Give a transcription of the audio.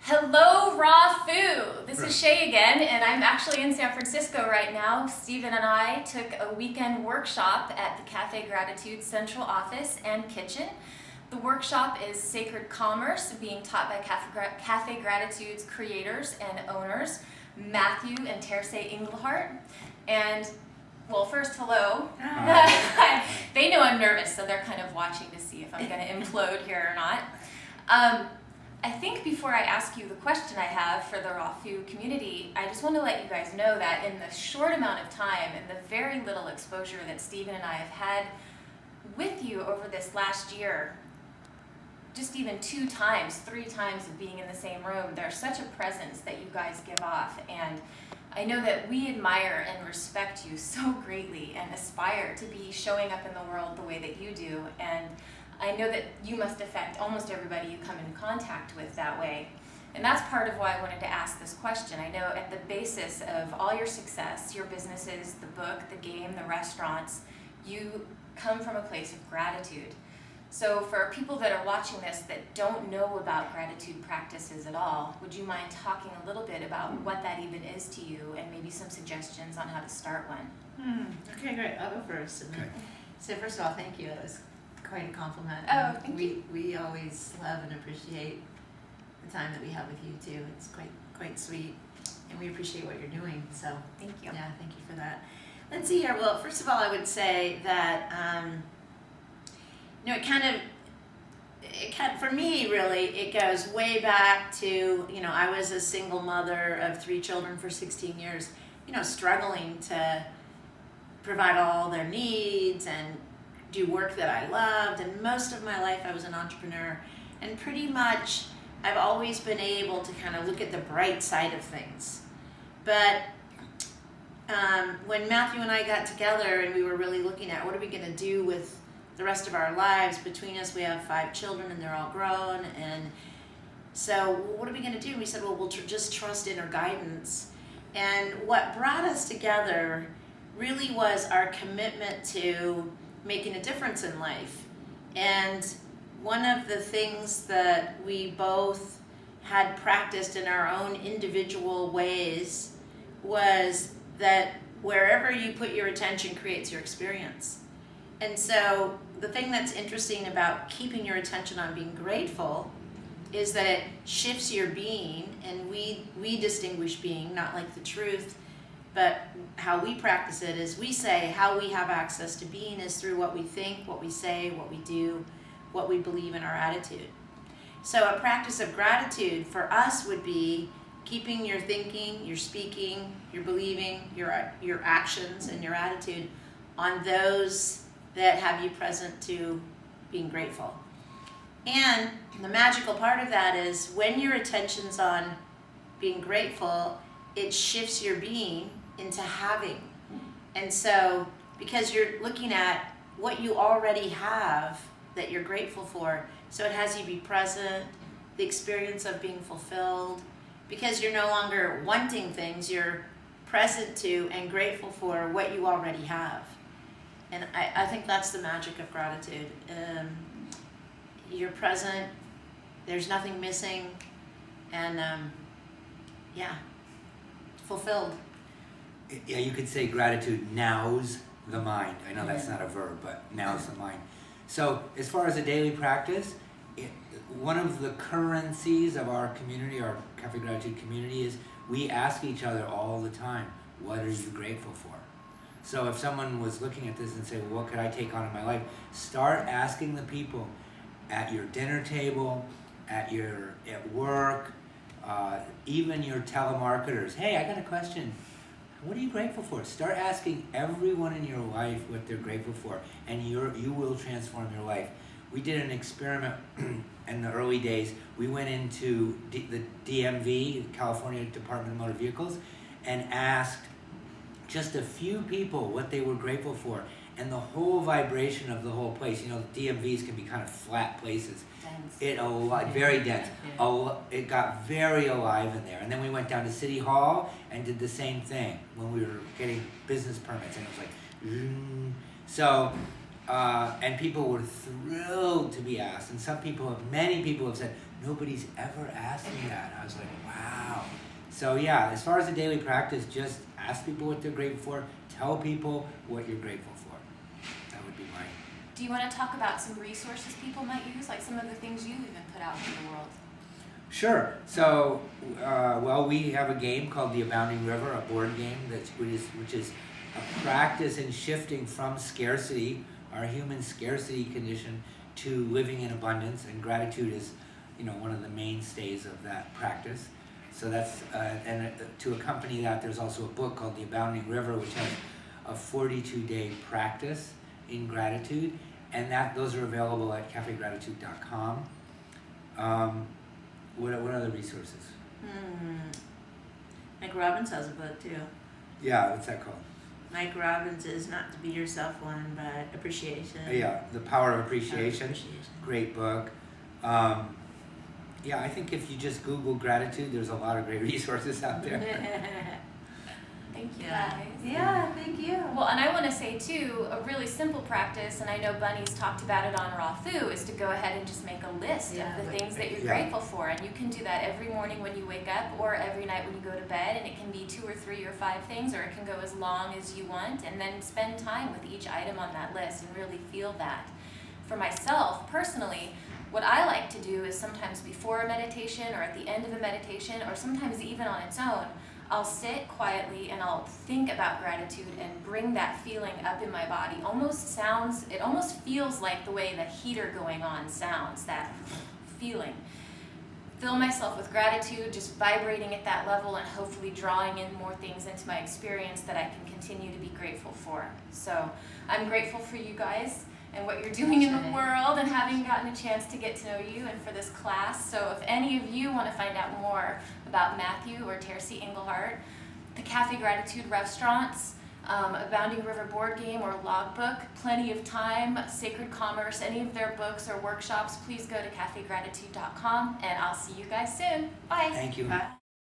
Hello, Raw Food. This is Shea again, and I'm actually in San Francisco right now. Stephen and I took a weekend workshop at the Cafe Gratitude Central Office and Kitchen. The workshop is Sacred Commerce, being taught by Cafe Gratitude's creators and owners, Matthew and Terces Engelhart. And, well, first, hello. They know I'm nervous, so they're kind of watching to see if I'm going to implode here or not. I think before I ask you the question I have for the Raw Food community, I just want to let you guys know that in the short amount of time and the very little exposure that Stephen and I have had with you over this last year, just even 2 times, 3 times of being in the same room, there's such a presence that you guys give off. And I know that we admire and respect you so greatly and aspire to be showing up in the world the way that you do. And I know that you must affect almost everybody you come in contact with that way. And that's part of why I wanted to ask this question. I know at the basis of all your success, your businesses, the book, the game, the restaurants, you come from a place of gratitude. So for people that are watching this that don't know about gratitude practices at all, would you mind talking a little bit about what that even is to you and maybe some suggestions on how to start one? Okay, great. I'll go first. And then, so first of all, thank you. It was quite a compliment. Oh, thank you. We always love and appreciate the time that we have with you too. It's quite sweet, and we appreciate what you're doing. So thank you. Yeah, thank you for that. Let's see here. Well, first of all, I would say that it kind of for me really it goes way back to I was a single mother of 3 children for 16 years. Struggling to provide all their needs and do work that I loved, and most of my life I was an entrepreneur, and pretty much I've always been able to kind of look at the bright side of things. But when Matthew and I got together and we were really looking at what are we going to do with the rest of our lives, between us we have 5 children and they're all grown, and so what are we going to do? And we said, well, we'll just trust inner guidance. And what brought us together really was our commitment to making a difference in life. And one of the things that we both had practiced in our own individual ways was that wherever you put your attention creates your experience. And so the thing that's interesting about keeping your attention on being grateful is that it shifts your being, and we distinguish being, not like the truth, but how we practice it is we say how we have access to being is through what we think, what we say, what we do, what we believe in our attitude. So a practice of gratitude for us would be keeping your thinking, your speaking, your believing, your actions and your attitude on those that have you present to being grateful. And the magical part of that is when your attention's on being grateful, it shifts your being into having. And so because you're looking at what you already have that you're grateful for, so it has you be present, the experience of being fulfilled, because you're no longer wanting things, you're present to and grateful for what you already have. And I think that's the magic of gratitude. You're present, there's nothing missing, and fulfilled. Yeah, you could say gratitude nows the mind. I know that's not a verb, but nows the mind. So as far as a daily practice, one of the currencies of our community, our Cafe Gratitude community, is we ask each other all the time, what are you grateful for? So if someone was looking at this and say, well, what could I take on in my life? Start asking the people at your dinner table, at work, even your telemarketers, hey, I got a question. What are you grateful for? Start asking everyone in your life what they're grateful for, and you will transform your life. We did an experiment in the early days. We went into the DMV, California Department of Motor Vehicles, and asked just a few people what they were grateful for, and the whole vibration of the whole place. DMVs can be kind of flat places. Very dense. It got very alive in there. And then we went down to City Hall and did the same thing when we were getting business permits, and it was like, so, and people were thrilled to be asked. And many people have said, nobody's ever asked me that. I was like, So yeah, as far as the daily practice, just ask people what they're grateful for. Tell people what you're grateful for. That would be my. Do you want to talk about some resources people might use, like some of the things you even put out in the world? Sure. So, well, we have a game called the Abounding River, a board game which is a practice in shifting from scarcity, our human scarcity condition, to living in abundance, and gratitude is, one of the mainstays of that practice. So that's to accompany that, there's also a book called The Abounding River, which has a 42-day practice in gratitude, and those are available at cafegratitude.com. What other resources? Mike Robbins has a book too. Yeah, what's that called? Mike Robbins is Not to Be Yourself One, but Appreciation. Yeah, The Power of Appreciation. Great book. Yeah, I think if you just Google gratitude, there's a lot of great resources out there. Thank you guys. Yeah, thank you. Well, and I want to say too, a really simple practice, and I know Bunny's talked about it on Raw Foo, is to go ahead and just make a list of the things that you're grateful for. And you can do that every morning when you wake up or every night when you go to bed. And it can be 2 or 3 or 5 things, or it can go as long as you want. And then spend time with each item on that list and really feel that. For myself, personally, what I like to do is sometimes before a meditation or at the end of a meditation, or sometimes even on its own, I'll sit quietly and I'll think about gratitude and bring that feeling up in my body. It almost feels like the way the heater going on sounds, that feeling. Fill myself with gratitude, just vibrating at that level and hopefully drawing in more things into my experience that I can continue to be grateful for. So I'm grateful for you guys and what you're doing in the world and having gotten a chance to get to know you and for this class. So if any of you want to find out more about Matthew or Terces Engelhart, the Cafe Gratitude restaurants, Abounding River board game or logbook, Plenty of Time, Sacred Commerce, any of their books or workshops, please go to cafegratitude.com, and I'll see you guys soon. Bye. Thank you. Bye.